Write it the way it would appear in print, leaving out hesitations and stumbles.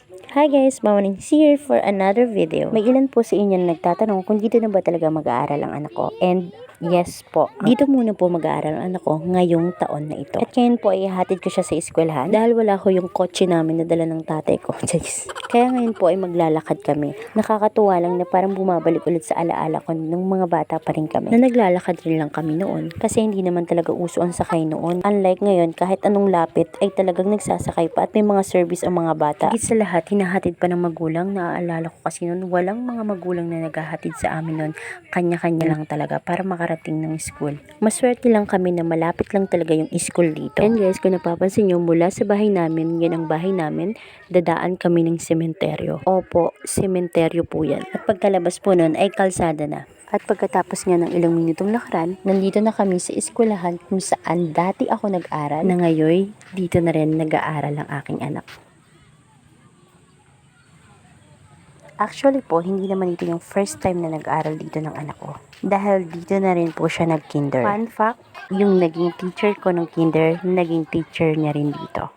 Hi guys, Mamoning here for another video. May ilan po sa inyo na nagtatanong kung dito na ba talaga mag-aaral ang anak ko. And yes po, dito muna po mag-aaral ang anak ko ngayong taon na ito. At ngayon po ay hatid ko siya sa eskwelahan dahil wala ko yung kotse namin na dala ng tatay ko. Kaya ngayon po ay maglalakad kami. Nakakatuwa lang na parang bumabalik ulit sa alaala ko nung mga bata pa rin kami. Na naglalakad rin lang kami noon kasi hindi naman talaga uso ang sakay noon. Unlike ngayon, kahit anong lapit ay talagang nagsasakay pa at may mga service ang mga bata. Higit sa lahat, hinahatid pa ng magulang. Naaalala ko kasi noon, walang mga magulang na naghahatid sa amin noon. Kanya-kanya lang talaga para makarating ng school. Maswerte lang kami na malapit lang talaga yung school dito. And guys, kung napapansin nyo, mula sa bahay namin, yan ang bahay namin, dadaan kami ng sementeryo. Opo, sementeryo po yan. At pagkalabas po noon ay kalsada na. At pagkatapos nga ng ilang minutong lakaran, nandito na kami sa eskwelahan kung saan dati ako nag-aral, na ngayon dito na rin nag-aaral ang aking anak. Actually po, hindi naman ito yung first time na nag-aral dito ng anak ko. Dahil dito na rin po siya nag-kinder. Fun fact, yung naging teacher ko ng kinder, naging teacher niya rin dito.